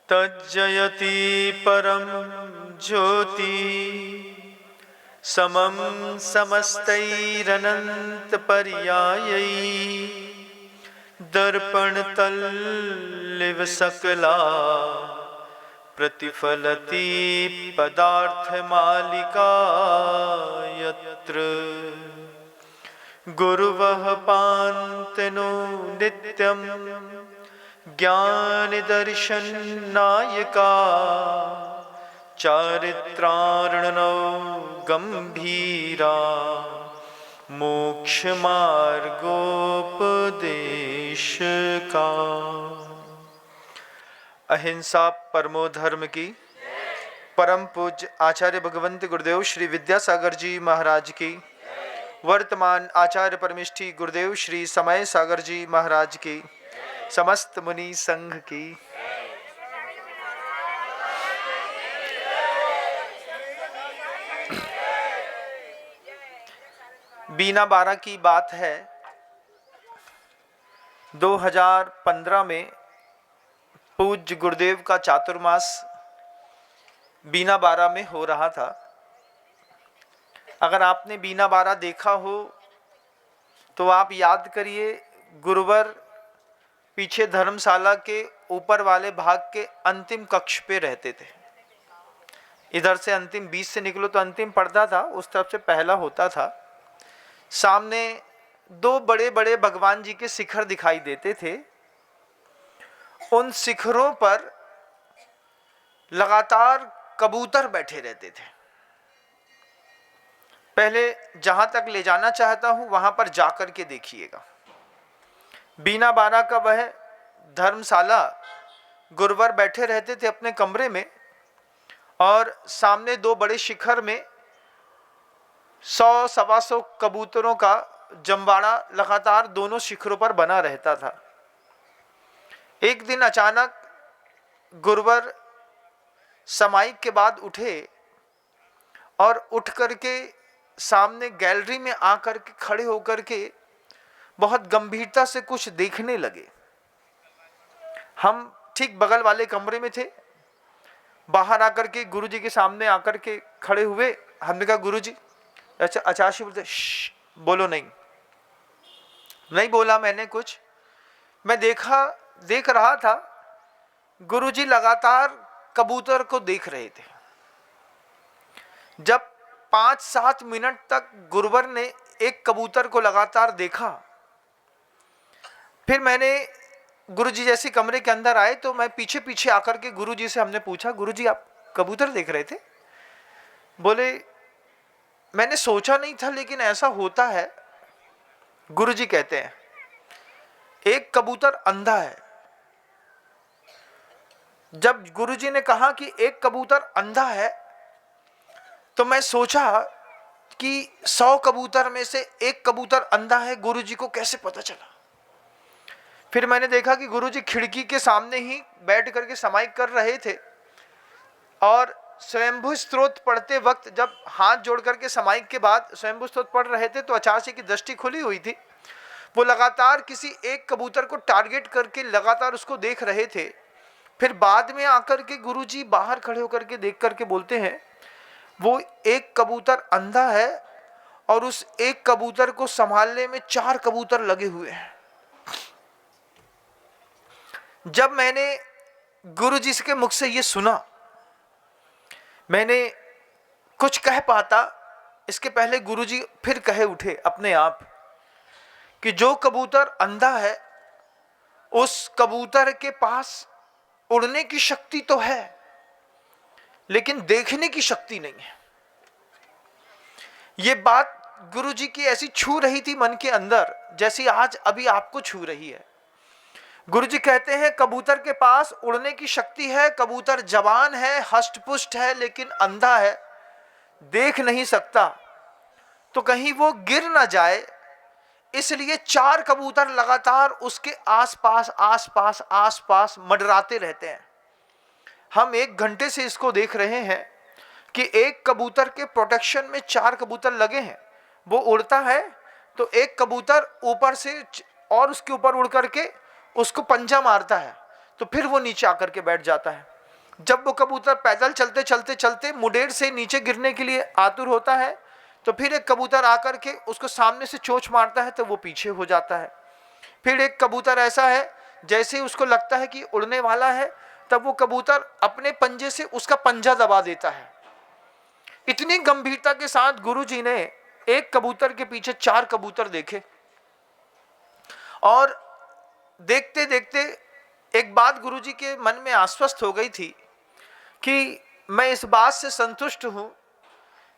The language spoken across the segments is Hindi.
तज्जयति परम ज्योति समम समस्तैरनंत पर्यायै दर्पण तल्लिव सकला प्रतिफलति पदार्थ मालिका यत्र गुरुवः पान्तनो नित्यं ज्ञान दर्शन नायका चारित्रार्णनो गंभीरा मोक्ष मार्गोपदेशका। अहिंसा परमो धर्म की परम पूज्य आचार्य भगवंत गुरुदेव श्री विद्यासागर जी महाराज की, वर्तमान आचार्य परमिष्ठी गुरुदेव श्री समय सागर जी महाराज की, समस्त मुनि संघ की। बीना 12 की बात है। 2015 में पूज्य गुरुदेव का चातुर्मास बीना 12 में हो रहा था। अगर आपने बीना 12 देखा हो तो आप याद करिए, गुरुवर पीछे धर्मशाला के ऊपर वाले भाग के अंतिम कक्ष पे रहते थे। इधर से अंतिम 20 से निकलो तो अंतिम पड़ता था, उस तरफ से पहला होता था। सामने 2 बड़े बड़े भगवान जी के शिखर दिखाई देते थे। उन शिखरों पर लगातार कबूतर बैठे रहते थे। पहले जहां तक ले जाना चाहता हूं वहां पर जाकर के देखिएगा। बीना 12 का वह धर्मशाला, गुरुवर बैठे रहते थे अपने कमरे में और सामने 2 बड़े शिखर में 100-125 कबूतरों का जमवाड़ा लगातार दोनों शिखरों पर बना रहता था। एक दिन अचानक गुरुवर समाइक के बाद उठे और उठ करके सामने गैलरी में आकर के खड़े होकर के बहुत गंभीरता से कुछ देखने लगे। हम ठीक बगल वाले कमरे में थे। बाहर आकर के गुरुजी के सामने आकर के खड़े हुए। हमने कहा, गुरुजी। अच्छा, आचार्य बोलते, बोलो नहीं बोला मैंने कुछ। मैं देख रहा था, गुरुजी लगातार कबूतर को देख रहे थे। जब 5-7 मिनट तक गुरुवर ने एक कबूतर को लगातार देखा, फिर मैंने, गुरुजी जैसे कमरे के अंदर आए तो मैं पीछे पीछे आकर के गुरुजी से हमने पूछा, गुरुजी आप कबूतर देख रहे थे? बोले, मैंने सोचा नहीं था लेकिन ऐसा होता है। गुरुजी कहते हैं, एक कबूतर अंधा है। जब गुरुजी ने कहा कि एक कबूतर अंधा है तो मैं सोचा कि 100 कबूतर में से एक कबूतर अंधा है, गुरुजी को कैसे पता चला? फिर मैंने देखा कि गुरुजी खिड़की के सामने ही बैठ करके समाइक कर रहे थे और स्वयंभू स्तोत्र पढ़ते वक्त जब हाथ जोड़ करके समाइक के बाद स्वयंभू स्तोत्र पढ़ रहे थे तो आचार्य की दृष्टि खुली हुई थी। वो लगातार किसी एक कबूतर को टारगेट करके लगातार उसको देख रहे थे। फिर बाद में आकर के गुरुजी बाहर खड़े होकर के देख करके बोलते हैं, वो एक कबूतर अंधा है और उस एक कबूतर को संभालने में 4 कबूतर लगे हुए हैं। जब मैंने गुरुजी के मुख से ये सुना, मैंने कुछ कह पाता इसके पहले गुरुजी फिर कहे उठे अपने आप कि जो कबूतर अंधा है उस कबूतर के पास उड़ने की शक्ति तो है लेकिन देखने की शक्ति नहीं है। ये बात गुरुजी की ऐसी छू रही थी मन के अंदर जैसी आज अभी आपको छू रही है। गुरुजी कहते हैं, कबूतर के पास उड़ने की शक्ति है, कबूतर जवान है, हष्ट-पुष्ट है, लेकिन अंधा है, देख नहीं सकता, तो कहीं वो गिर ना जाए, इसलिए 4 कबूतर लगातार उसके आसपास मंडराते रहते हैं। हम 1 घंटे से इसको देख रहे हैं कि एक कबूतर के प्रोटेक्शन में 4 कबूतर लगे हैं। वो उड़ता है तो एक कबूतर ऊपर से और उसके ऊपर उड़ करके उसको पंजा मारता है, तो फिर वो नीचे आकर के बैठ जाता है। जब वो कबूतर पैदल चलते चलते चलते मुडेर से नीचे गिरने के लिए आतुर होता है, तो फिर एक कबूतर आकर के उसको सामने से चोंच मारता है तो वो पीछे हो जाता है। फिर एक कबूतर ऐसा है, जैसे ही उसको लगता है कि उड़ने वाला है, तब वो कबूतर अपने पंजे से उसका पंजा दबा देता है। इतनी गंभीरता के साथ गुरुजी ने एक कबूतर के पीछे 4 कबूतर देखे, और देखते देखते एक बात गुरुजी के मन में आश्वस्त हो गई थी कि मैं इस बात से संतुष्ट हूं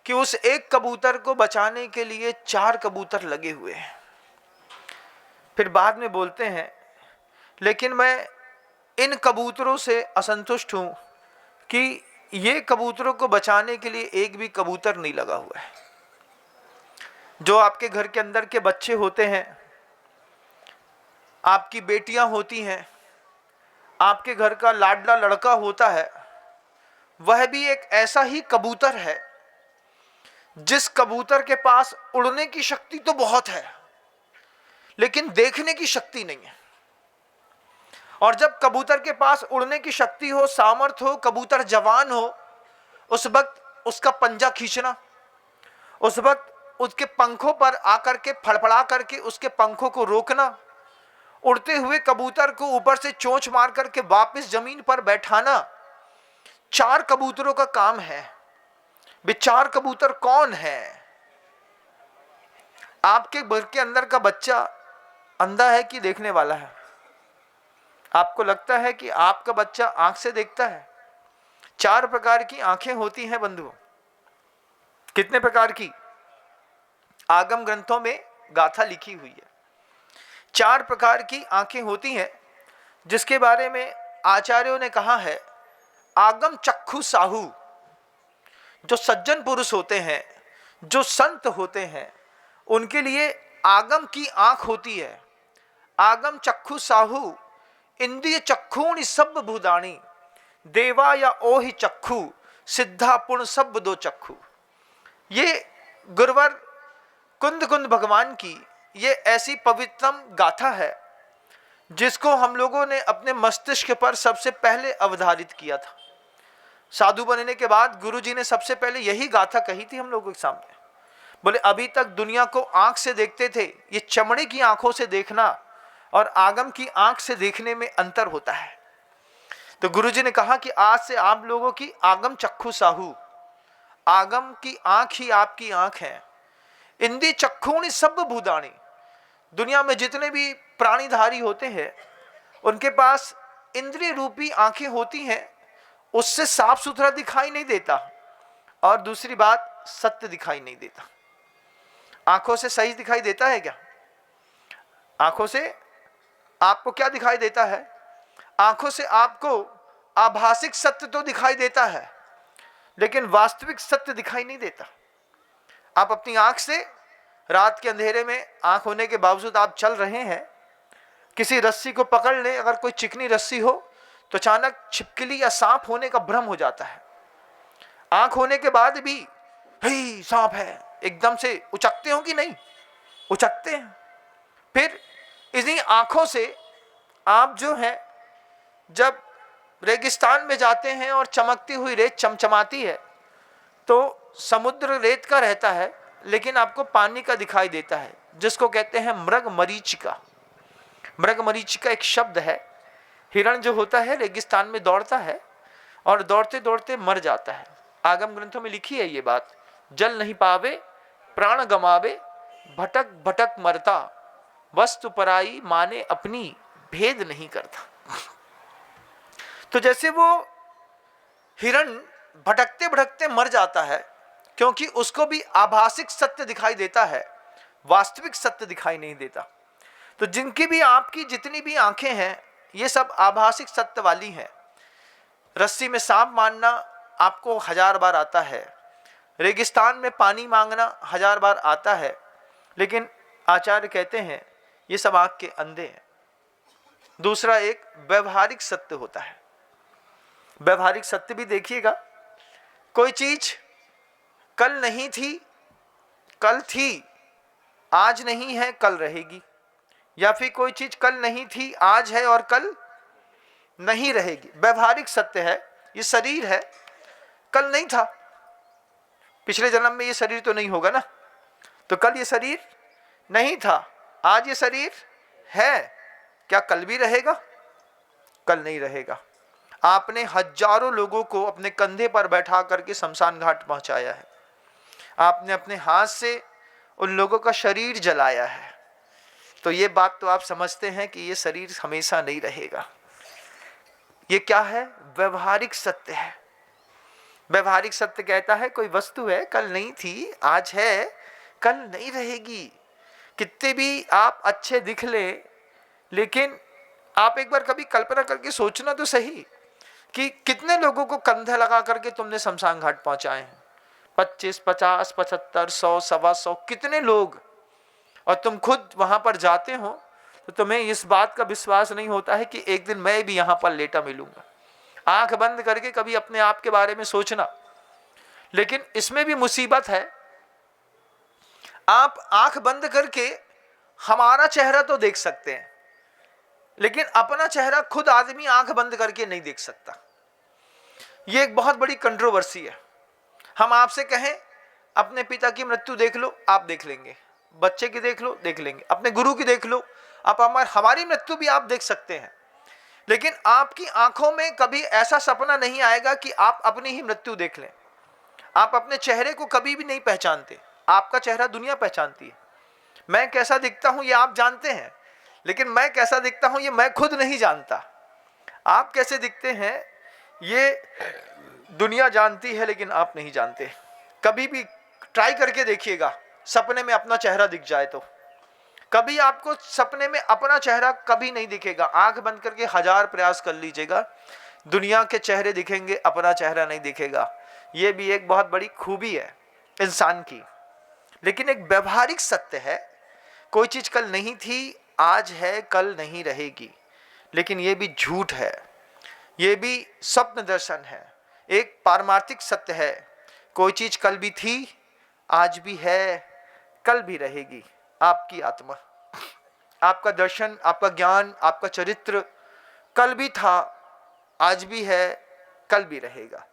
कि उस एक कबूतर को बचाने के लिए 4 कबूतर लगे हुए हैं। फिर बाद में बोलते हैं, लेकिन मैं इन कबूतरों से असंतुष्ट हूं कि ये कबूतरों को बचाने के लिए एक भी कबूतर नहीं लगा हुआ है। जो आपके घर के अंदर के बच्चे होते हैं, आपकी बेटियां होती हैं, आपके घर का लाडला लड़का होता है, वह भी एक ऐसा ही कबूतर है जिस कबूतर के पास उड़ने की शक्ति तो बहुत है, लेकिन देखने की शक्ति नहीं है। और जब कबूतर के पास उड़ने की शक्ति हो, सामर्थ्य हो, कबूतर जवान हो, उस वक्त उसका पंजा खींचना, उस वक्त उसके पंखों पर आकर के फड़फड़ा करके उसके पंखों को रोकना, उड़ते हुए कबूतर को ऊपर से चोंच मार करके वापस जमीन पर बैठाना 4 कबूतरों का काम है। वे 4 कबूतर कौन है? आपके घर के अंदर का बच्चा अंधा है कि देखने वाला है? आपको लगता है कि आपका बच्चा आंख से देखता है? 4 प्रकार की आंखें होती हैं बंधुओं। कितने प्रकार की? आगम ग्रंथों में गाथा लिखी हुई है, 4 प्रकार की आंखें होती हैं, जिसके बारे में आचार्यों ने कहा है, आगम चक्षु साहू। जो सज्जन पुरुष होते हैं, जो संत होते हैं, उनके लिए आगम की आंख होती है। आगम चक्षु साहू इंद्रिय चक्षुणी सब भूदानी, देवा या ओहि चक्षु सिद्धा पुण्य सब दो चक्षु। ये गुरुवर कुंद कुंद भगवान की ये ऐसी पवित्रम गाथा है जिसको हम लोगों ने अपने मस्तिष्क पर सबसे पहले अवधारित किया था। साधु बनने के बाद गुरुजी ने सबसे पहले यही गाथा कही थी हम लोगों के सामने। बोले अभी तक दुनिया को आंख से देखते थे, ये चमड़े की आंखों से देखना और आगम की आंख से देखने में अंतर होता है। तो गुरुजी ने कहा कि आज से आप लोगों की आगम चक्षु साहू, आगम की आंख ही आपकी आंख है। इंद्रिय चक्षुणी सब भूदानी, दुनिया में जितने भी प्राणीधारी होते हैं उनके पास इंद्रिय रूपी आंखें होती हैं, उससे साफ सुथरा दिखाई नहीं देता, और दूसरी बात सत्य दिखाई नहीं देता। आंखों से सही दिखाई देता है क्या? आंखों से आपको क्या दिखाई देता है? आंखों से आपको आभासिक सत्य तो दिखाई देता है, लेकिन वास्तविक सत्य दिखाई नहीं देता। आप अपनी आंख से रात के अंधेरे में आंख होने के बावजूद आप चल रहे हैं, किसी रस्सी को पकड़ ले, अगर कोई चिकनी रस्सी हो तो अचानक छिपकली या सांप होने का भ्रम हो जाता है। आंख होने के बाद भी हे सांप है, एकदम से उचकते हो कि नहीं? उचकते हैं। फिर इन्हीं आंखों से आप जो है जब रेगिस्तान में जाते हैं और चमकती हुई रेत चमचमाती है, तो समुद्र रेत का रहता है लेकिन आपको पानी का दिखाई देता है, जिसको कहते हैं मृग मरीचिका। मृग मरीचिका एक शब्द है। हिरण जो होता है रेगिस्तान में दौड़ता है और दौड़ते दौड़ते मर जाता है। आगम ग्रंथों में लिखी है ये बात, जल नहीं पावे प्राण गमावे, भटक भटक मरता, वस्तु पराई माने अपनी, भेद नहीं करता। तो जैसे वो हिरण भटकते भटकते मर जाता है, क्योंकि उसको भी आभासिक सत्य दिखाई देता है, वास्तविक सत्य दिखाई नहीं देता। तो जिनकी भी आपकी जितनी भी आंखें हैं, ये सब आभासिक सत्य वाली हैं। रस्सी में सांप मारना आपको 1000 बार आता है, रेगिस्तान में पानी मांगना 1000 बार आता है, लेकिन आचार्य कहते हैं ये सब आंख के अंधे हैं। दूसरा एक व्यवहारिक सत्य होता है। व्यवहारिक सत्य भी देखिएगा, कोई चीज कल नहीं थी, कल थी, आज नहीं है, कल रहेगी, या फिर कोई चीज कल नहीं थी, आज है और कल नहीं रहेगी। व्यवहारिक सत्य है। ये शरीर है, कल नहीं था, पिछले जन्म में ये शरीर तो नहीं होगा ना, तो कल ये शरीर नहीं था, आज ये शरीर है, क्या कल भी रहेगा? कल नहीं रहेगा। आपने हजारों लोगों को अपने कंधे पर बैठा करके शमशान घाट पहुंचाया है, आपने अपने हाथ से उन लोगों का शरीर जलाया है, तो ये बात तो आप समझते हैं कि ये शरीर हमेशा नहीं रहेगा। ये क्या है? व्यवहारिक सत्य है। व्यवहारिक सत्य कहता है कोई वस्तु है, कल नहीं थी, आज है, कल नहीं रहेगी। कितने भी आप अच्छे दिख ले, लेकिन आप एक बार कभी कल्पना करके सोचना तो सही कि कितने लोगों को कंधा लगा करके तुमने शमशान घाट पहुंचाए हैं। 25, 50, 75, 100, 125, कितने लोग, और तुम खुद वहां पर जाते हो तो तुम्हें इस बात का विश्वास नहीं होता है कि एक दिन मैं भी यहां पर लेटा मिलूंगा। आंख बंद करके कभी अपने आप के बारे में सोचना। लेकिन इसमें भी मुसीबत है, आप आंख बंद करके हमारा चेहरा तो देख सकते हैं, लेकिन अपना चेहरा खुद आदमी आंख बंद करके नहीं देख सकता। यह एक बहुत बड़ी कंट्रोवर्सी है। हम आपसे कहें अपने पिता की मृत्यु देख लो, आप देख लेंगे, बच्चे की देख लो, देख लेंगे, अपने गुरु की देख लो, आप हमारी मृत्यु भी आप देख सकते हैं, लेकिन आपकी आंखों में कभी ऐसा सपना नहीं आएगा कि आप अपनी ही मृत्यु देख लें। आप अपने चेहरे को कभी भी नहीं पहचानते, आपका चेहरा दुनिया पहचानती है। मैं कैसा दिखता हूं ये आप जानते हैं, लेकिन मैं कैसा दिखता हूं ये मैं खुद नहीं जानता। आप कैसे दिखते हैं ये दुनिया जानती है, लेकिन आप नहीं जानते। कभी भी ट्राई करके देखिएगा, सपने में अपना चेहरा दिख जाए तो कभी आपको सपने में अपना चेहरा कभी नहीं दिखेगा। आंख बंद करके 1000 प्रयास कर लीजिएगा, दुनिया के चेहरे दिखेंगे, अपना चेहरा नहीं दिखेगा। यह भी एक बहुत बड़ी खूबी है इंसान की। लेकिन एक व्यवहारिक सत्य है, कोई चीज कल नहीं थी, आज है, कल नहीं रहेगी। लेकिन यह भी झूठ है, यह भी स्वप्न दर्शन है। एक पारमार्थिक सत्य है, कोई चीज कल भी थी, आज भी है, कल भी रहेगी। आपकी आत्मा, आपका दर्शन, आपका ज्ञान, आपका चरित्र कल भी था, आज भी है, कल भी रहेगा।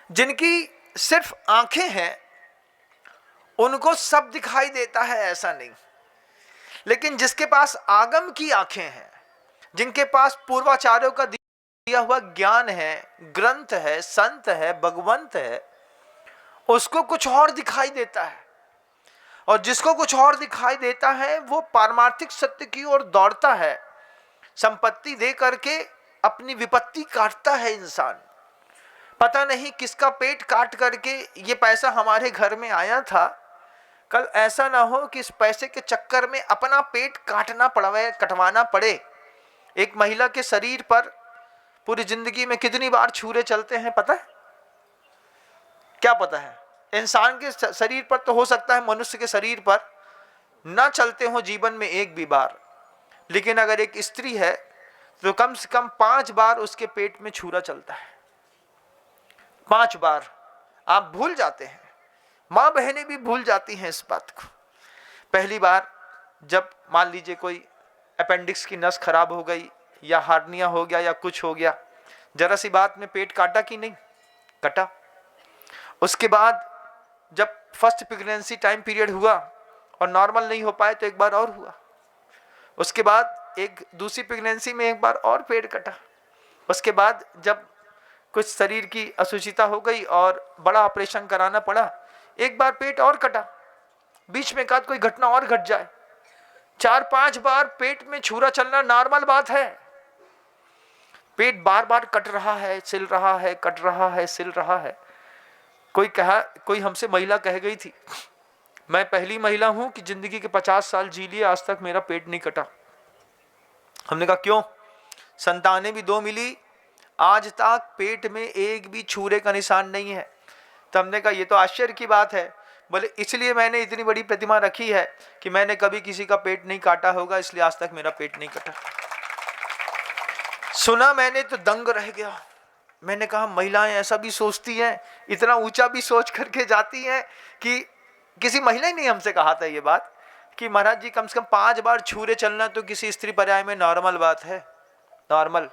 जिनकी सिर्फ आंखें हैं उनको सब दिखाई देता है, ऐसा नहीं। लेकिन जिसके पास आगम की आंखें हैं, जिनके पास पूर्वाचार्यों का दिया हुआ ज्ञान है, ग्रंथ है, संत है, भगवंत है, उसको कुछ और दिखाई देता है। और जिसको कुछ और दिखाई देता है वो पारमार्थिक सत्य की ओर दौड़ता है। संपत्ति दे करके अपनी विपत्ति काटता है इंसान। पता नहीं किसका पेट काट करके ये पैसा हमारे घर में आया था, कल ऐसा ना हो कि इस पैसे के चक्कर में अपना पेट काटना पड़े, कटवाना पड़े। एक महिला के शरीर पर पूरी जिंदगी में कितनी बार छुरे चलते हैं पता है? क्या पता है? इंसान के शरीर पर तो हो सकता है, मनुष्य के शरीर पर ना चलते हो जीवन में एक भी बार, लेकिन अगर एक स्त्री है तो कम से कम 5 बार उसके पेट में छुरा चलता है। 5 बार। आप भूल जाते हैं, माँ बहनें भी भूल जाती हैं इस बात को। पहली बार जब मान लीजिए कोई अपेंडिक्स की नस खराब हो गई या हार्निया हो गया या कुछ हो गया, जरा सी बात में पेट काटा कि नहीं? कटा। उसके बाद जब फर्स्ट प्रेगनेंसी टाइम पीरियड हुआ और नॉर्मल नहीं हो पाए तो एक बार और हुआ। उसके बाद एक दूसरी प्रेगनेंसी में एक बार और पेट कटा। उसके बाद जब कुछ शरीर की असुचिता हो गई और बड़ा ऑपरेशन कराना पड़ा, एक बार पेट और कटा। बीच में का कोई घटना और घट जाए। 4-5 बार पेट में छुरा चलना नॉर्मल बात है। पेट बार बार कट रहा है, सिल रहा है, कट रहा है, सिल रहा है। कोई हमसे महिला कह गई थी, मैं पहली महिला हूं कि जिंदगी के 50 साल जी लिए, आज तक मेरा पेट नहीं कटा। हमने कहा क्यों? संतानें भी 2 मिली, आज तक पेट में एक भी छुरे का निशान नहीं है। तो हमने कहा ये तो आश्चर्य की बात है। बोले इसलिए मैंने इतनी बड़ी प्रतिमा रखी है कि मैंने कभी किसी का पेट नहीं काटा होगा, इसलिए आज तक मेरा पेट नहीं कटा। सुना मैंने तो दंग रह गया। मैंने कहा महिलाएं ऐसा भी सोचती हैं, इतना ऊंचा भी सोच करके जाती हैं कि किसी महिला ही ने हमसे कहा था ये बात कि महाराज जी कम से कम 5 बार छुरे चलना तो किसी स्त्री पर्याय में नॉर्मल बात है। नॉर्मल।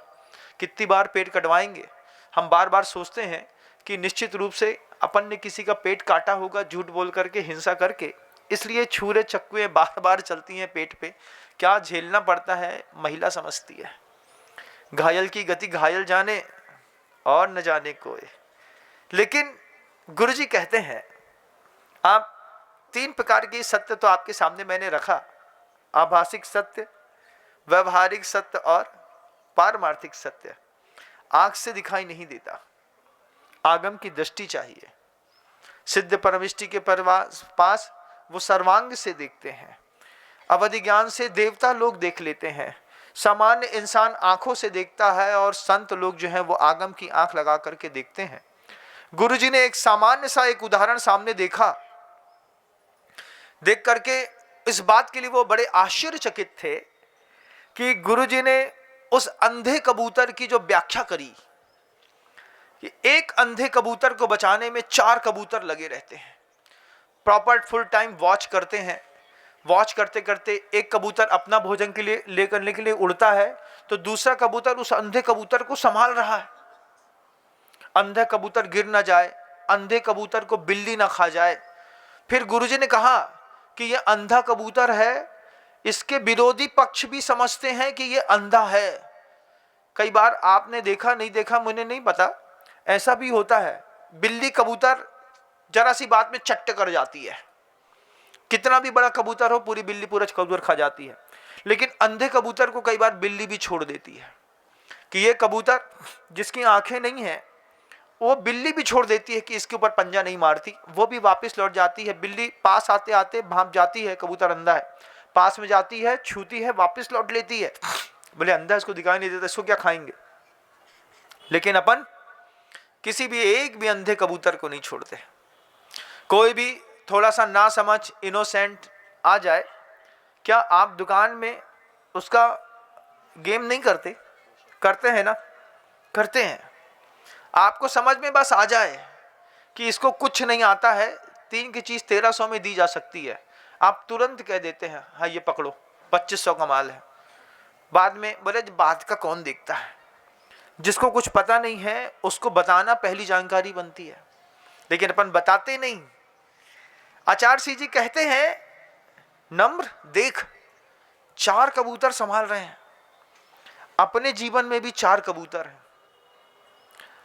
कितनी बार पेट कटवाएंगे? हम बार बार सोचते हैं कि निश्चित रूप से अपन ने किसी का पेट काटा होगा झूठ बोल करके, हिंसा करके, इसलिए छुरे चक्कुएं बार बार चलती हैं पेट पे। क्या झेलना पड़ता है महिला समझती है। घायल की गति घायल जाने और न जाने कोई। लेकिन गुरुजी कहते हैं, आप 3 प्रकार के सत्य तो आपके सामने मैंने रखा, आभासिक सत्य, व्यवहारिक सत्य और पारमार्थिक सत्य। आंख से दिखाई नहीं देता, आगम की दृष्टि चाहिए। सिद्ध परमिष्टि के पास वो सर्वांग से देखते हैं, अवधि ज्ञान से देवता लोग देख लेते हैं, सामान्य इंसान आंखों से देखता है और संत लोग जो हैं वो आगम की आंख लगा करके देखते हैं। गुरुजी ने एक सामान्य सा एक उदाहरण सामने देखा, देख करके इस बात के लिए वो बड़े आश्चर्यचकित थे कि गुरुजी ने उस अंधे कबूतर की जो व्याख्या करी कि एक अंधे कबूतर को बचाने में 4 कबूतर लगे रहते हैं, प्रॉपर फुल टाइम वॉच करते हैं। वॉच करते करते एक कबूतर अपना भोजन के लिए ले करने के लिए उड़ता है, तो दूसरा कबूतर उस अंधे कबूतर को संभाल रहा है, अंधे कबूतर गिर ना जाए, अंधे कबूतर को बिल्ली ना खा जाए। फिर गुरुजी ने कहा कि यह अंधा कबूतर है, इसके विरोधी पक्ष भी समझते हैं कि यह अंधा है। कई बार आपने देखा नहीं देखा मुझे नहीं पता, ऐसा भी होता है, बिल्ली कबूतर जरा सी बात में चट्ट कर जाती है, कितना भी बड़ा कबूतर हो पूरी बिल्ली पूरा कबूतर खा जाती है। लेकिन अंधे कबूतर को कई बार बिल्ली भी छोड़ देती है कि ये कबूतर जिसकी आंखें नहीं है, वो बिल्ली भी छोड़ देती है कि इसके ऊपर पंजा नहीं मारती, वो भी वापस लौट जाती है। बिल्ली पास आते आते भाप जाती है, कबूतर अंधा है, पास में जाती है, छूती है, वापस लौट लेती है। बोले अंधा इसको दिखाई नहीं देता, इसको क्या खाएंगे। लेकिन अपन किसी भी एक भी अंधे कबूतर को नहीं छोड़ते। कोई भी थोड़ा सा ना समझ इनोसेंट आ जाए, क्या आप दुकान में उसका गेम नहीं करते? करते हैं ना, करते हैं। आपको समझ में बस आ जाए कि इसको कुछ नहीं आता है, 3 की चीज 1300 में दी जा सकती है, आप तुरंत कह देते हैं हाँ ये पकड़ो 2500 का माल है। बाद में बोले बात का कौन देखता है। जिसको कुछ पता नहीं है उसको बताना पहली जानकारी बनती है, लेकिन अपन बताते नहीं। आचार्य सिंह जी कहते हैं, नम्र देख 4 कबूतर संभाल रहे हैं, अपने जीवन में भी 4 कबूतर हैं।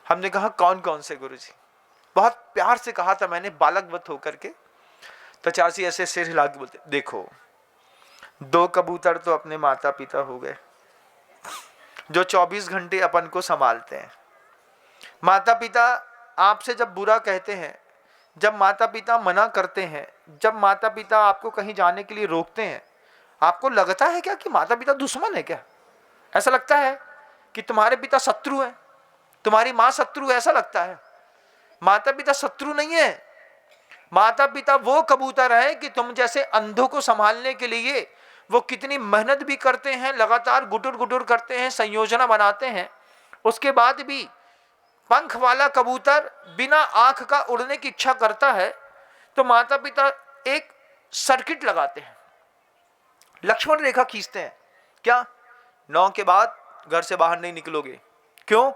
हमने कहा कौन कौन से गुरुजी? बहुत प्यार से कहा था मैंने, बालकवत होकर के। तो आचार्य सिंह ऐसे सिर हिला के बोलते, देखो 2 कबूतर तो अपने माता पिता हो गए जो 24 घंटे अपन को संभालते हैं। माता पिता आपसे जब बुरा कहते हैं, जब माता पिता मना करते हैं, जब माता पिता आपको कहीं जाने के लिए रोकते हैं, आपको लगता है क्या कि माता पिता दुश्मन है क्या? ऐसा लगता है कि तुम्हारे पिता शत्रु हैं, तुम्हारी माँ शत्रु है, ऐसा लगता है। माता पिता शत्रु नहीं है, माता पिता वो कबूतर है कि तुम जैसे अंधों को संभालने के लिए वो कितनी मेहनत भी करते हैं, लगातार गुटुर गुटुर करते हैं, संयोजना बनाते हैं, उसके बाद भी पंख वाला कबूतर बिना आंख का उड़ने की इच्छा करता है, तो माता पिता एक सर्किट लगाते हैं, लक्ष्मण रेखा खींचते हैं। क्या 9 के बाद घर से बाहर नहीं निकलोगे? क्यों?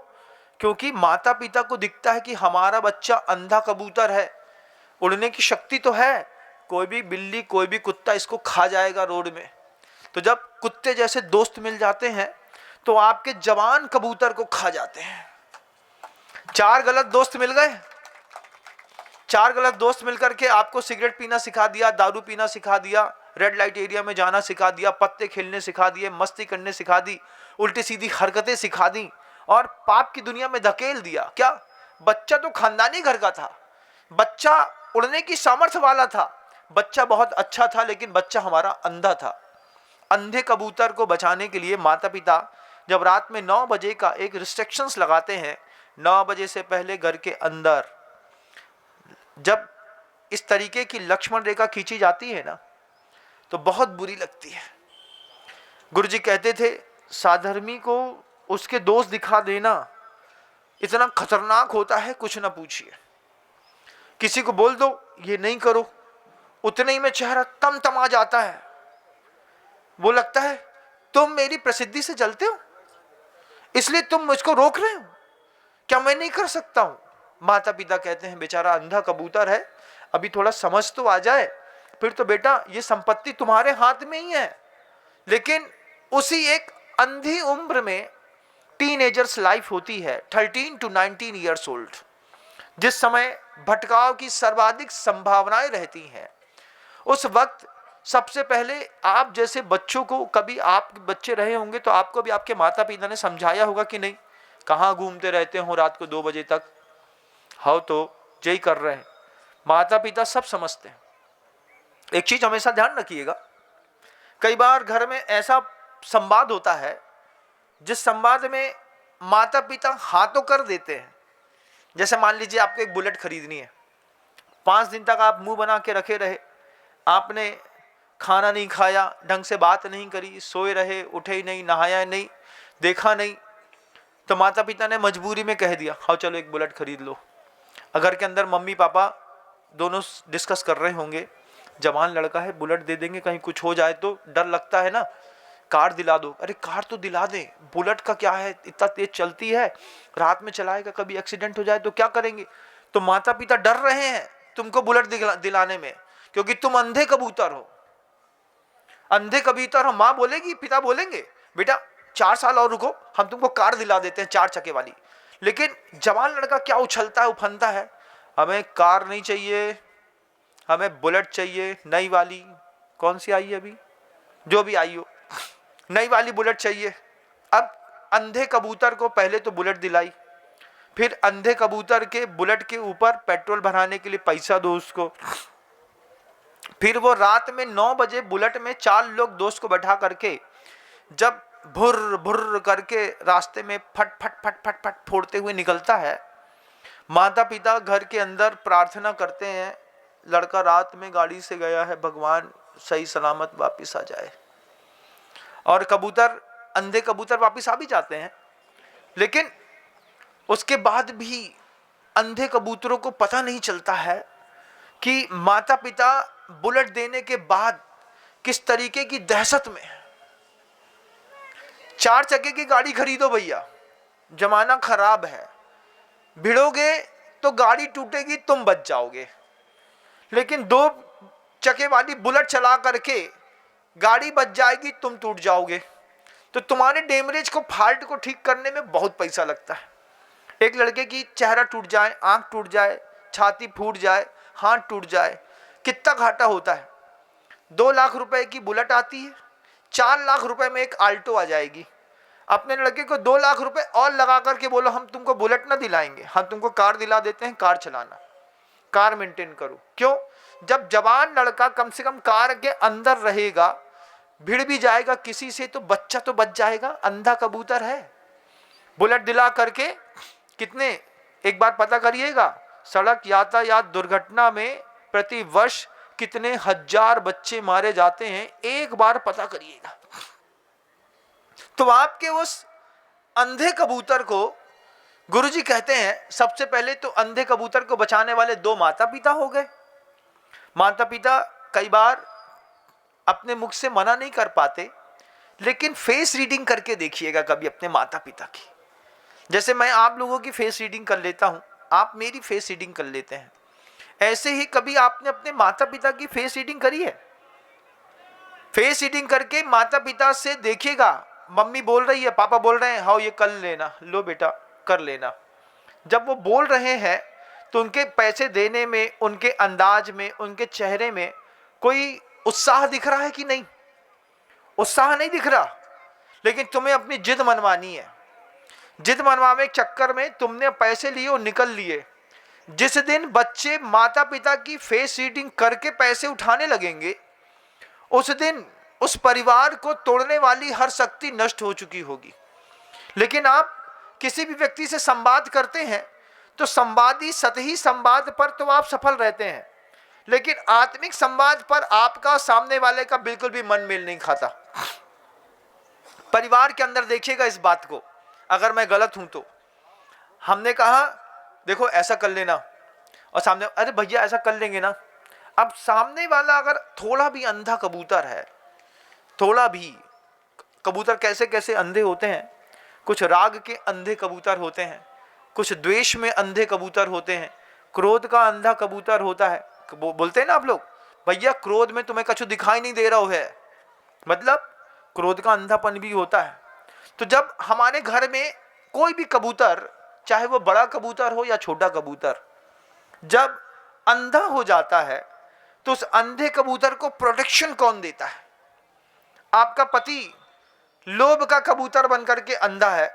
क्योंकि माता पिता को दिखता है कि हमारा बच्चा अंधा कबूतर है, उड़ने की शक्ति तो है, कोई भी बिल्ली कोई भी कुत्ता इसको खा जाएगा रोड में। तो जब कुत्ते जैसे दोस्त मिल जाते हैं तो आपके जवान कबूतर को खा जाते हैं। 4 गलत दोस्त मिल गए, 4 गलत दोस्त मिलकर के आपको सिगरेट पीना सिखा दिया, दारू पीना सिखा दिया, रेड लाइट एरिया में जाना सिखा दिया, पत्ते खेलने सिखा दिए, मस्ती करने सिखा दी, उल्टी सीधी हरकतें सिखा दी और पाप की दुनिया में धकेल दिया। क्या बच्चा तो खानदानी घर का था, बच्चा उड़ने की सामर्थ्य वाला था, बच्चा बहुत अच्छा था, लेकिन बच्चा हमारा अंधा था। अंधे कबूतर को बचाने के लिए माता पिता जब रात में 9 बजे का एक रिस्ट्रिक्शंस लगाते हैं, 9 बजे से पहले घर के अंदर जब इस तरीके की लक्ष्मण रेखा खींची जाती है ना, तो बहुत बुरी लगती है। गुरुजी कहते थे साधर्मी को उसके दोष दिखा देना इतना खतरनाक होता है, कुछ ना पूछिए। किसी को बोल दो ये नहीं करो, उतने ही में चेहरा तमतमा जाता है, वो लगता है तुम मेरी प्रसिद्धि से जलते हो इसलिए तुम मुझको रोक रहे हो, क्या मैं नहीं कर सकता हूं? माता पिता कहते हैं बेचारा अंधा कबूतर है, अभी थोड़ा समझ तो आ जाए, फिर तो बेटा ये संपत्ति तुम्हारे हाथ में ही है। लेकिन उसी एक अंधी उम्र में टीनेजर्स लाइफ होती है, 13 to 19 ईयर्स ओल्ड, जिस समय भटकाव की सर्वाधिक संभावनाएं रहती हैं। उस वक्त सबसे पहले आप जैसे बच्चों को, कभी आप बच्चे रहे होंगे तो आपको भी आपके माता पिता ने समझाया होगा कि नहीं, कहाँ घूमते रहते हो रात को 2 बजे तक, हाँ तो यही कर रहे हैं। माता पिता सब समझते हैं। एक चीज हमेशा ध्यान रखिएगा, कई बार घर में ऐसा संवाद होता है जिस संवाद में माता पिता हाँ तो कर देते हैं। जैसे मान लीजिए आपको एक बुलेट खरीदनी है, 5 दिन तक आप मुंह बना के रखे रहे, आपने खाना नहीं खाया, ढंग से बात नहीं करी, सोए रहे, उठे ही नहीं, नहाया नहीं, देखा नहीं, तो माता पिता ने मजबूरी में कह दिया हाँ चलो एक बुलेट खरीद लो। अगर के अंदर मम्मी पापा दोनों डिस्कस कर रहे होंगे, जवान लड़का है बुलेट दे देंगे, कहीं कुछ हो जाए तो डर लगता है ना, कार दिला दो। अरे कार तो दिला दे, बुलेट का क्या है, इतना तेज चलती है, रात में चलाएगा, कभी एक्सीडेंट हो जाए तो क्या करेंगे। तो माता पिता डर रहे हैं तुमको बुलेट दिलाने में, क्योंकि तुम अंधे कबूतर हो। अंधे कबूतर हो, माँ बोलेगी, पिता बोलेंगे बेटा 4 साल और रुको, हम तुमको कार दिला देते हैं 4 चक्के वाली। लेकिन जवान लड़का क्या उछलता है, उफनता है, हमें कार नहीं चाहिए, हमें बुलेट चाहिए, नई वाली, कौन सी आई है अभी, जो भी आई हो, नई वाली बुलेट चाहिए। अब अंधे कबूतर को पहले तो बुलेट दिलाई, फिर अंधे कबूतर के बुलेट के ऊपर पेट्रोल भराने के लिए पैसा दो उसको, फिर वो रात में 9 बजे बुलेट में 4 लोग दोस्त को बैठा करके जब भुर्र भुर्र करके रास्ते में फट फट फट फट फट फोड़ते हुए निकलता है, माता पिता घर के अंदर प्रार्थना करते हैं लड़का रात में गाड़ी से गया है, भगवान सही सलामत वापस आ जाए। और कबूतर, अंधे कबूतर वापस आ भी जाते हैं, लेकिन उसके बाद भी अंधे कबूतरों को पता नहीं चलता है कि माता पिता बुलेट देने के बाद किस तरीके की दहशत में है। 4 चक्के की गाड़ी खरीदो भैया, जमाना खराब है, भिड़ोगे तो गाड़ी टूटेगी, तुम बच जाओगे। लेकिन 2 चक्के वाली बुलेट चला करके गाड़ी बच जाएगी, तुम टूट जाओगे। तो तुम्हारे डैमेज को, फॉल्ट को ठीक करने में बहुत पैसा लगता है। एक लड़के की चेहरा टूट जाए, आंख टूट जाए, छाती फूट जाए, हाथ टूट जाए, कितना घाटा होता है। 2 लाख रुपए की बुलेट आती है, 4 लाख रुपए में एक आल्टो आ जाएगी। अपने लड़के को 2 लाख रुपए और लगा करके बोलो हम तुमको बुलेट ना दिलाएंगे, हम तुमको कार दिला देते हैं, कार चलाना, कार मेंटेन करो। क्यों? जब जवान लड़का कम से कम कार के अंदर रहेगा, भिड़ भी जाएगा किसी से तो बच्चा तो बच जाएगा, अंधा कबूतर है। बुलेट दिला करके कितने, एक बार पता करिएगा, सड़क यातायात दुर्घटना में प्रति वर्ष कितने हजार बच्चे मारे जाते हैं, एक बार पता करिएगा। तो आपके उस अंधे कबूतर को गुरुजी कहते हैं, सबसे पहले तो अंधे कबूतर को बचाने वाले 2 माता पिता हो गए। माता पिता कई बार अपने मुख से मना नहीं कर पाते, लेकिन फेस रीडिंग करके देखिएगा कभी अपने माता पिता की। जैसे मैं आप लोगों की फेस रीडिंग कर लेता हूं, आप मेरी फेस रीडिंग कर लेते हैं, ऐसे ही कभी आपने अपने माता पिता की फेस रीडिंग करी है? फेस रीडिंग करके माता पिता से देखिएगा, मम्मी बोल रही है, पापा बोल रहे हैं, हाँ ये कर लेना, लो बेटा कर लेना। जब वो बोल रहे हैं तो उनके पैसे देने में, उनके अंदाज में, उनके चेहरे में कोई उत्साह दिख रहा है कि नहीं? उत्साह नहीं दिख रहा। लेकिन तुम्हें अपनी जिद मनवानी है, जिद मनवाने के चक्कर में तुमने पैसे लिए और निकल लिए। जिस दिन बच्चे माता पिता की फेस रीडिंग करके पैसे उठाने लगेंगे, उस दिन उस परिवार को तोड़ने वाली हर शक्ति नष्ट हो चुकी होगी। लेकिन आप किसी भी व्यक्ति से संवाद करते हैं तो संवादी सतही संवाद पर तो आप सफल रहते हैं, लेकिन आत्मिक संवाद पर आपका सामने वाले का बिल्कुल भी मन मेल नहीं खाता। परिवार के अंदर देखिएगा इस बात को, अगर मैं गलत हूं तो हमने कहा देखो ऐसा कर लेना, और सामने अरे भैया ऐसा कर लेंगे ना। अब सामने वाला अगर थोड़ा भी अंधा कबूतर है, थोड़ा भी, कबूतर कैसे कैसे अंधे होते हैं, कुछ राग के अंधे कबूतर होते हैं, कुछ द्वेष में अंधे कबूतर होते हैं, क्रोध का अंधा कबूतर होता है। बोलते हैं ना आप लोग, भैया क्रोध में तुम्हें कछु दिखाई नहीं दे रहा है, मतलब क्रोध का अंधापन भी होता है। तो जब हमारे घर में कोई भी कबूतर, चाहे वो बड़ा कबूतर हो या छोटा कबूतर, जब अंधा हो जाता है तो उस अंधे कबूतर को प्रोटेक्शन कौन देता है? आपका पति लोभ का कबूतर बनकर के अंधा है,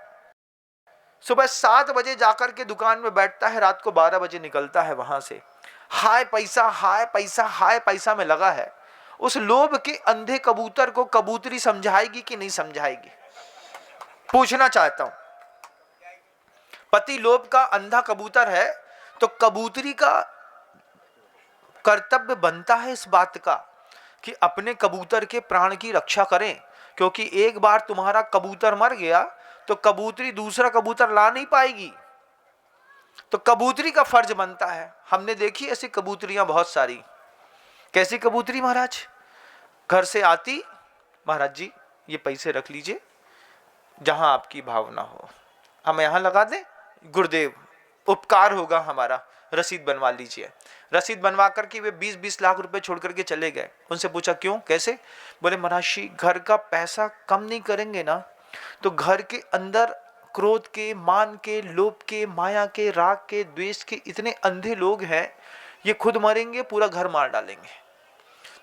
सुबह 7 बजे जाकर के दुकान में बैठता है, रात को 12 बजे निकलता है वहां से, हाय पैसा हाय पैसा हाय पैसा में लगा है। उस लोभ के अंधे कबूतर को कबूतरी समझाएगी कि नहीं समझाएगी? पूछना चाहता हूं। पति लोभ का अंधा कबूतर है तो कबूतरी का कर्तव्य बनता है इस बात का कि अपने कबूतर के प्राण की रक्षा करें, क्योंकि एक बार तुम्हारा कबूतर मर गया तो कबूतरी दूसरा कबूतर ला नहीं पाएगी। तो कबूतरी का फर्ज बनता है। हमने देखी ऐसी कबूतरियां बहुत सारी। कैसी कबूतरी महाराज? घर से आती, महाराज जी ये पैसे रख लीजिए, जहां आपकी भावना हो हम यहां लगा दें, गुरुदेव उपकार होगा हमारा, रसीद बनवा लीजिए। रसीद बनवा करके वे 20-20 लाख रुपए छोड़ करके चले गए। उनसे पूछा क्यों, कैसे? बोले महाराज जी घर का पैसा कम नहीं करेंगे ना तो घर के अंदर क्रोध के, मान के, लोभ के, माया के, राग के, द्वेष के इतने अंधे लोग हैं, ये खुद मरेंगे, पूरा घर मार डालेंगे।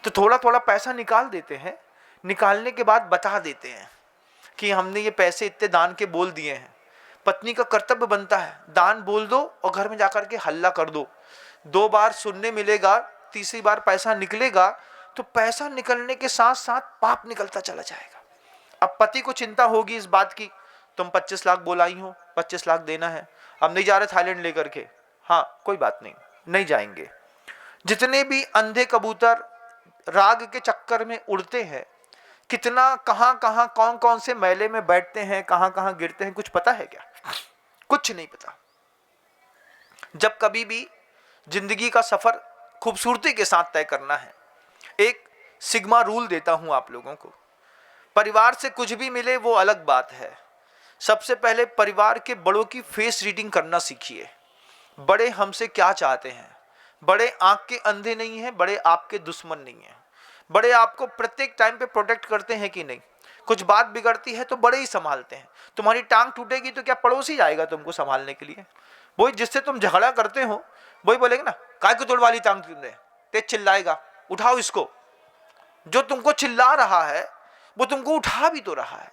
तो थोड़ा थोड़ा पैसा निकाल देते हैं, निकालने के बाद बता देते हैं कि हमने ये पैसे इतने दान के बोल दिए हैं। पत्नी का कर्तव्य बनता है दान बोल दो और घर में जाकर के हल्ला कर दो। 2 बार सुनने मिलेगा, तीसरी बार पैसा निकलेगा तो पैसा निकलने के साथ साथ पाप निकलता चला जाएगा। अब पति को चिंता होगी इस बात की, तुम 25 लाख बोलाई हो, 25 लाख देना है, हम नहीं जा रहे थाईलैंड लेकर के। हाँ कोई बात नहीं, नहीं जाएंगे। जितने भी अंधे कबूतर राग के चक्कर में उड़ते हैं, कितना कहां कहां कौन कौन से मेले में बैठते हैं, कहां कहां गिरते हैं, कुछ पता है क्या? कुछ नहीं पता। जब कभी भी जिंदगी का सफर खूबसूरती के साथ तय करना है, एक सिग्मा रूल देता हूं आप लोगों को। परिवार से कुछ भी मिले वो अलग बात है, सबसे पहले परिवार के बड़ों की फेस रीडिंग करना सीखिए। बड़े हमसे क्या चाहते हैं? बड़े आंख के अंधे नहीं हैं, बड़े आपके दुश्मन नहीं हैं। बड़े आपको प्रत्येक टाइम पे प्रोटेक्ट करते हैं कि नहीं? कुछ बात बिगड़ती है तो बड़े ही संभालते हैं। तुम्हारी टांग टूटेगी तो क्या पड़ोसी आएगा तुमको संभालने के लिए? वही जिससे तुम झगड़ा करते हो वही बोलेगा ना, काय को तोड़ वाली टांग तुमने, तेज चिल्लाएगा, उठाओ इसको। जो तुमको चिल्ला रहा है वो तुमको उठा भी तो रहा है।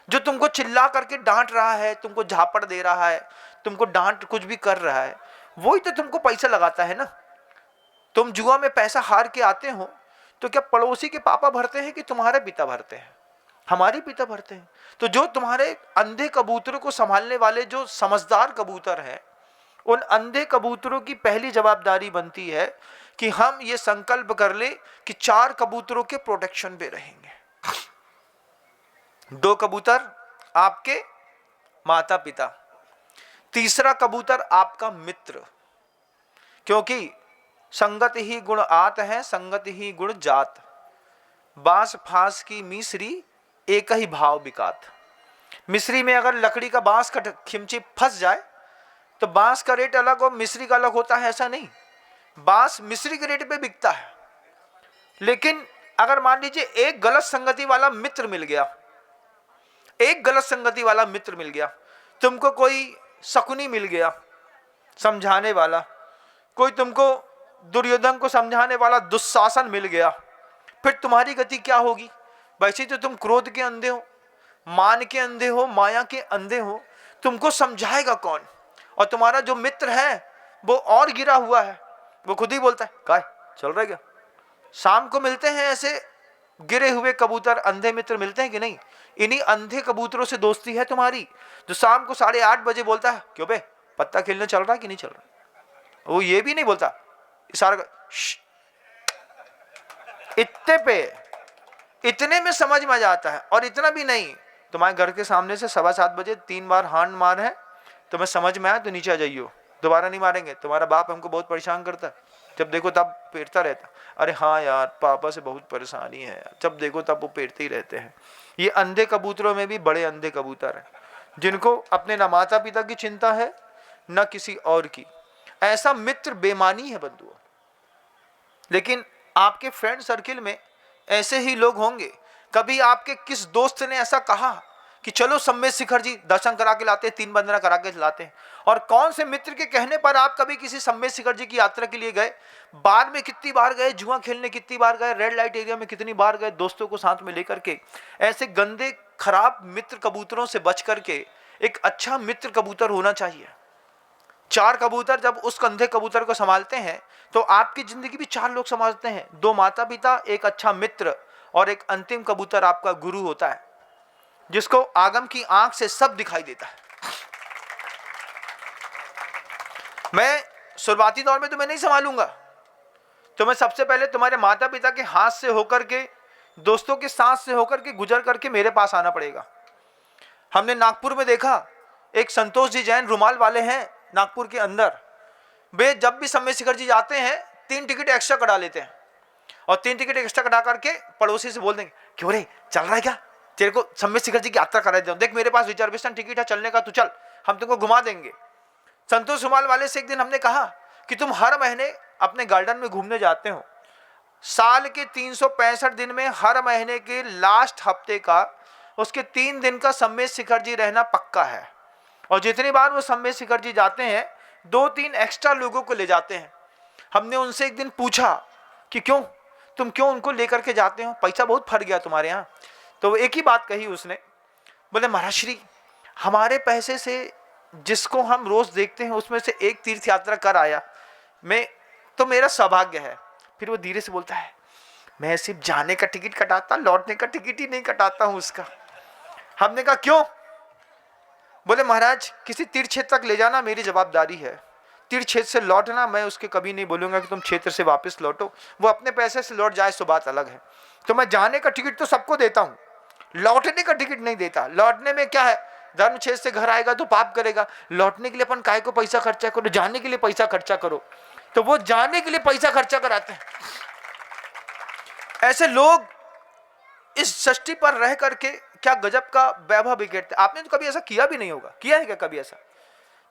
जो तुमको चिल्ला करके डांट रहा है, तुमको झापड़ दे रहा है, तुमको डांट कुछ भी कर रहा है, वही तो तुमको पैसा लगाता है ना। तुम जुआ में पैसा हार के आते हो तो क्या पड़ोसी के पापा भरते हैं कि तुम्हारे पिता भरते हैं? हमारे पिता भरते हैं। तो जो तुम्हारे अंधे कबूतरों को संभालने वाले जो समझदार कबूतर हैं, उन अंधे कबूतरों की पहली जवाबदारी बनती है कि हम ये संकल्प कर ले कि 4 कबूतरों के प्रोटेक्शन पे रहेंगे। 2 कबूतर आपके माता पिता, तीसरा कबूतर आपका मित्र, क्योंकि संगत ही गुण आत है, संगत ही गुण जात। बांस फांस की मिसरी एक ही भाव बिकात। मिसरी में अगर लकड़ी का बांस का खिमची फंस जाए तो बांस का रेट अलग और मिसरी का अलग होता है, ऐसा नहीं। बांस मिसरी के रेट पे बिकता है। लेकिन अगर मान लीजिए एक गलत संगति वाला मित्र मिल गया, एक गलत संगति वाला मित्र मिल गया, तुमको कोई शकुनी मिल गया समझाने वाला, कोई तुमको दुर्योधन को समझाने वाला दुशासन मिल गया, फिर तुम्हारी गति क्या होगी? वैसे तो तुम क्रोध के अंधे हो, मान के अंधे हो, माया के अंधे हो, तुमको समझाएगा कौन? और तुम्हारा जो मित्र है वो और गिरा हुआ है, वो खुद ही बोलता है काय चल रहा है क्या? शाम को मिलते हैं ऐसे गिरे हुए कबूतर, अंधे मित्र मिलते हैं कि नहीं? इन्हीं अंधे कबूतरों से दोस्ती है तुम्हारी, जो शाम को 8:30 बजे बोलता है क्यों बे पत्ता खेलने चल रहा है कि नहीं चल रहा? वो ये भी नहीं बोलता, इशारा इतने पे, इतने में समझ में आ जाता है। और इतना भी नहीं, तुम्हारे घर के सामने से 7:15 बजे 3 बार हांड मार है, तुम्हें समझ में आया तो नीचे आ जाइयो, दोबारा नहीं मारेंगे, तुम्हारा बाप हमको बहुत परेशान करता है, जब देखो तब पेटता रहता। अरे हाँ यार पापा से बहुत परेशानी है, जब देखो तब वो पेटते ही रहते हैं। ये अंधे कबूतरों में भी बड़े अंधे कबूतर हैं, जिनको अपने ना माता पिता की चिंता है, न किसी और की। ऐसा मित्र बेमानी है बंधुओं। लेकिन आपके फ्रेंड सर्किल में ऐसे ही लोग होंगे। कभी आपके किस दोस्त ने ऐसा कहा कि चलो सम्मेद शिखर जी दर्शन करा के लाते हैं, 3 बंदना करा के लाते हैं? और कौन से मित्र के कहने पर आप कभी किसी सम्मेद शिखर जी की यात्रा के लिए गए? बार में कितनी बार गए, जुआ खेलने कितनी बार गए, रेड लाइट एरिया में कितनी बार गए, दोस्तों को साथ में लेकर के? ऐसे गंदे खराब मित्र कबूतरों से बच करके एक अच्छा मित्र कबूतर होना चाहिए। 4 कबूतर जब उस कंधे कबूतर को संभालते हैं तो आपकी जिंदगी भी 4 लोग संभालते हैं। 2 माता पिता, एक अच्छा मित्र और एक अंतिम कबूतर आपका गुरु होता है, जिसको आगम की आंख से सब दिखाई देता है। मैं शुरुआती दौर में तुम्हें नहीं संभालूंगा, तुम्हें सबसे पहले तुम्हारे माता पिता के हाथ से होकर के, दोस्तों के साथ से होकर के, गुजर करके मेरे पास आना पड़ेगा। हमने नागपुर में देखा, एक संतोष जी जैन रुमाल वाले हैं नागपुर के अंदर। वे जब भी सम्मेद शिखर जी जाते हैं 3 टिकट एक्स्ट्रा कटा लेते हैं और 3 टिकट एक्स्ट्रा कटा करके पड़ोसी से बोल देंगे, क्यों रे चल रहा है क्या, तेरे को सम्मेद शिखर जी की यात्रा करा देता हूं, देख मेरे पास रिजर्वेशन टिकट है चलने का, तू चल, हम तुमको घुमा देंगे। संतोष रुमाल वाले से एक दिन हमने कहा कि तुम हर महीने अपने गार्डन में घूमने जाते हो, साल के 365 दिन में हर महीने के लास्ट हफ्ते का उसके 3 दिन का सम्मेद शिखर जी रहना पक्का है। और जितनी बार वो सम्मेद शिखर जी जाते हैं 2-3 एक्स्ट्रा लोगों को ले जाते हैं। हमने उनसे एक दिन पूछा कि तुम क्यों उनको लेकर के जाते हो, पैसा बहुत फट गया तुम्हारे यहाँ। तो वो एक ही बात कही उसने, बोले महाराज श्री, हमारे पैसे से जिसको हम रोज देखते हैं उसमें से एक तीर्थ यात्रा कर आया, मैं तो मेरा सौभाग्य है। फिर वो धीरे से बोलता है, मैं सिर्फ जाने का टिकट कटाता, लौटने का टिकट ही नहीं कटाता हूं उसका। हमने कहा क्यों? बोले महाराज किसी तीर्थ क्षेत्र तक ले जाना मेरी जवाबदारी है, तीर्थ क्षेत्र से लौटना मैं उसके कभी नहीं बोलूंगा कि तुम क्षेत्र से वापस लौटो, वो अपने पैसे से लौट जाए सो बात अलग है। तो मैं जाने का टिकट तो सबको देता हूँ, लौटने का टिकट नहीं देता। लौटने में क्या है, धर्म क्षेत्र से घर आएगा तो पाप करेगा, लौटने के लिए अपन काय को पैसा खर्चा करो, जाने के लिए पैसा खर्चा करो। तो वो जाने के लिए पैसा खर्चा कराते हैं। ऐसे लोग इस सृष्टि पर रह करके क्या गजब का वैभव बिखेरते। आपने तो कभी ऐसा किया भी नहीं होगा, किया है क्या कभी ऐसा?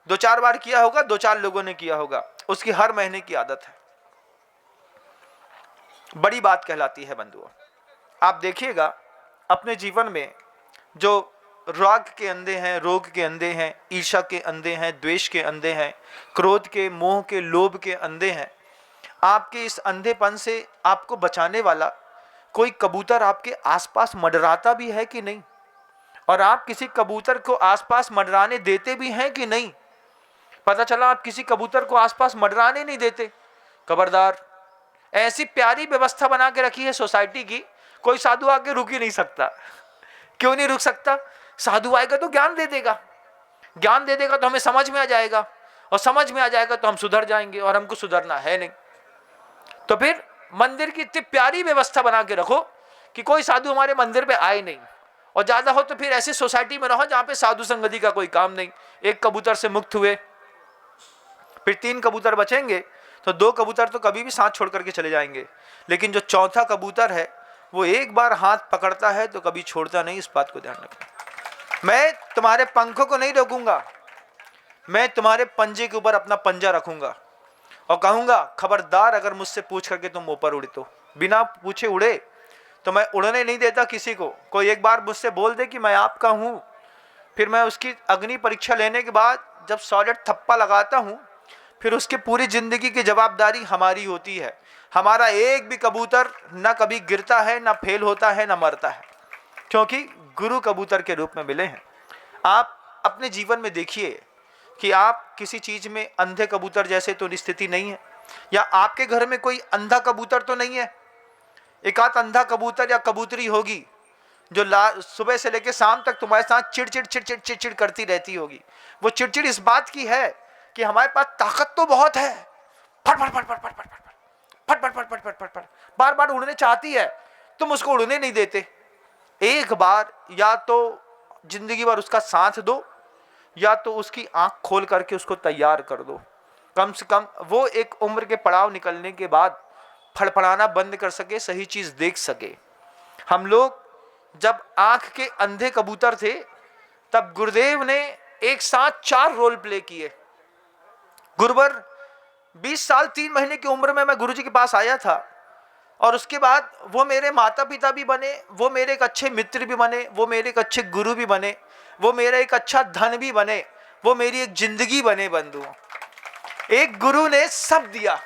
2-4 बार किया होगा, 2-4 लोगों ने किया होगा, उसकी हर महीने की आदत है। बड़ी बात कहलाती है बंधुओं। आप देखिएगा अपने जीवन में जो राग के अंधे हैं, रोग के अंधे हैं, ईर्ष्या के अंधे हैं, द्वेष के अंधे हैं, क्रोध के, मोह के, लोभ के अंधे हैं, आपके इस अंधेपन से आपको बचाने वाला कोई कबूतर आपके आसपास मंडराता भी है कि नहीं? और आप किसी कबूतर को आसपास मंडराने देते भी हैं कि नहीं? पता चला आप किसी कबूतर को आसपास मंडराने नहीं देते, खबरदार। ऐसी प्यारी व्यवस्था बना के रखी है सोसाइटी की, कोई साधु आके रुक ही नहीं सकता। क्यों नहीं रुक सकता? साधु आएगा तो ज्ञान दे देगा, ज्ञान दे देगा तो हमें समझ में आ जाएगा, और समझ में आ जाएगा तो हम सुधर जाएंगे, और हमको सुधरना है नहीं। तो फिर मंदिर की इतनी प्यारी व्यवस्था बना के रखो कि कोई साधु हमारे मंदिर पे आए नहीं, और ज्यादा हो तो फिर ऐसी सोसाइटी में रहो जहां पे साधु संगति का कोई काम नहीं। एक कबूतर से मुक्त हुए, फिर 3 कबूतर बचेंगे, तो 2 कबूतर तो कभी भी साथ छोड़ करके चले जाएंगे, लेकिन जो चौथा कबूतर है वो एक बार हाथ पकड़ता है तो कभी छोड़ता नहीं। इस बात को ध्यान रखना। मैं तुम्हारे पंखों को नहीं रोकूंगा, मैं तुम्हारे पंजे के ऊपर अपना पंजा रखूंगा और कहूंगा खबरदार अगर मुझसे पूछ करके तुम ऊपर उड़े तो, बिना पूछे उड़े तो मैं उड़ने नहीं देता किसी को। कोई एक बार मुझसे बोल दे कि मैं आपका हूं, फिर मैं उसकी अग्नि परीक्षा लेने के बाद जब सॉलिड थप्पा लगाता हूं, फिर उसके पूरी जिंदगी की जवाबदारी हमारी होती है। हमारा एक भी कबूतर ना कभी गिरता है, ना फेल होता है, ना मरता है, क्योंकि गुरु कबूतर के रूप में मिले हैं। आप अपने जीवन में देखिए कि आप किसी चीज में अंधे कबूतर जैसे तो स्थिति नहीं है, या आपके घर में कोई अंधा कबूतर तो नहीं है। एक आध अंधा कबूतर या कबूतरी होगी जो सुबह से लेकर शाम तक तुम्हारे साथ चिड़चिड़ चिड़चिड़ चिड़चिड़ करती रहती होगी। वो चिड़चिड़ इस बात की है कि हमारे पास ताकत तो बहुत है, फट फट फट फट फट फट फट फट फट फट फट फट फट बार बार उड़ने चाहती है, तुम उसको उड़ने नहीं देते। एक बार या तो जिंदगी भर उसका साथ दो, या तो उसकी आंख खोल करके उसको तैयार कर दो। कम से कम वो एक उम्र के पड़ाव निकलने के बाद फड़फड़ाना बंद कर सके, सही चीज देख सके। हम लोग जब आंख के अंधे कबूतर थे तब गुरुदेव ने एक साथ 4 रोल प्ले किए। गुरुवर 20 साल 3 महीने की उम्र में मैं गुरुजी के पास आया था, और उसके बाद वो मेरे माता पिता भी बने, वो मेरे एक अच्छे मित्र भी बने, वो मेरे एक अच्छे गुरु भी बने, वो मेरा एक अच्छा धन भी बने, वो मेरी एक जिंदगी बने। बंधुओं, एक गुरु ने सब दिया।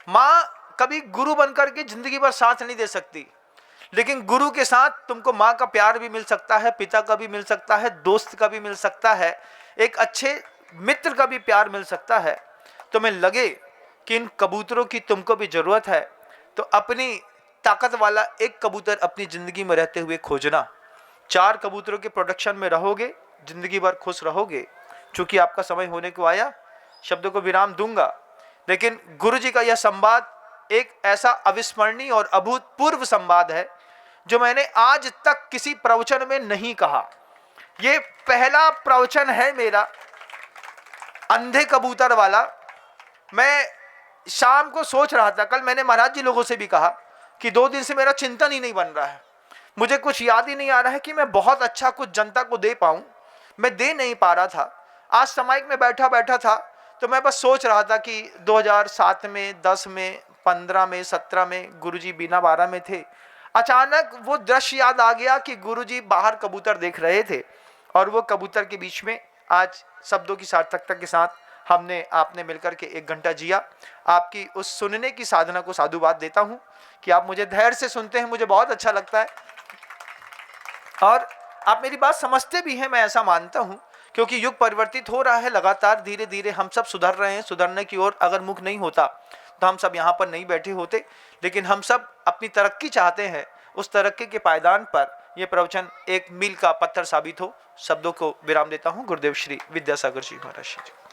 माँ कभी गुरु बनकर के जिंदगी भर साथ नहीं दे सकती, लेकिन गुरु के साथ तुमको माँ का प्यार भी मिल सकता है, पिता का भी मिल सकता है, दोस्त का भी मिल सकता है, एक अच्छे मित्र का भी प्यार मिल सकता है। तुम्हें लगे कि इन कबूतरों की तुमको भी जरूरत है, तो अपनी ताकत वाला एक कबूतर अपनी जिंदगी में रहते हुए खोजना। 4 कबूतरों के प्रोडक्शन में रहोगे, जिंदगी भर खुश रहोगे। चूंकि आपका समय होने को आया, शब्दों को विराम दूंगा, लेकिन गुरुजी का यह संवाद एक ऐसा अविस्मरणीय और अभूतपूर्व संवाद है जो मैंने आज तक किसी प्रवचन में नहीं कहा। ये पहला प्रवचन है मेरा अंधे कबूतर वाला। मैं शाम को सोच रहा था, कल मैंने महाराज जी लोगों से भी कहा कि 2 दिन से मेरा चिंतन ही नहीं बन रहा है, मुझे कुछ याद ही नहीं आ रहा है कि मैं बहुत अच्छा कुछ जनता को दे पाऊं। मैं दे नहीं पा रहा था। आज सामायिक में बैठा था तो मैं बस सोच रहा था कि 2007 में, 10 में, 15 में, 17 में गुरुजी बीना बारा में थे। अचानक वो दृश्य याद आ गया कि गुरुजी बाहर कबूतर देख रहे थे, और वो कबूतर के बीच में आज शब्दों की सार्थकता के साथ आपने मिलकर के 1 घंटा जिया। आपकी उस सुनने की साधना को साधुवाद देता हूं कि आप मुझे धैर्य से सुनते हैं, मुझे बहुत अच्छा लगता है, और आप मेरी बात समझते भी हैं, मैं ऐसा मानता हूं, क्योंकि युग परिवर्तित हो रहा है लगातार, धीरे धीरे हम सब सुधर रहे हैं। सुधरने की ओर अगर मुख नहीं होता तो हम सब यहाँ पर नहीं बैठे होते, लेकिन हम सब अपनी तरक्की चाहते हैं। उस तरक्की के पायदान पर यह प्रवचन एक मील का पत्थर साबित हो। शब्दों को विराम देता हूँ। गुरुदेव श्री विद्यासागर जी महाराज जी।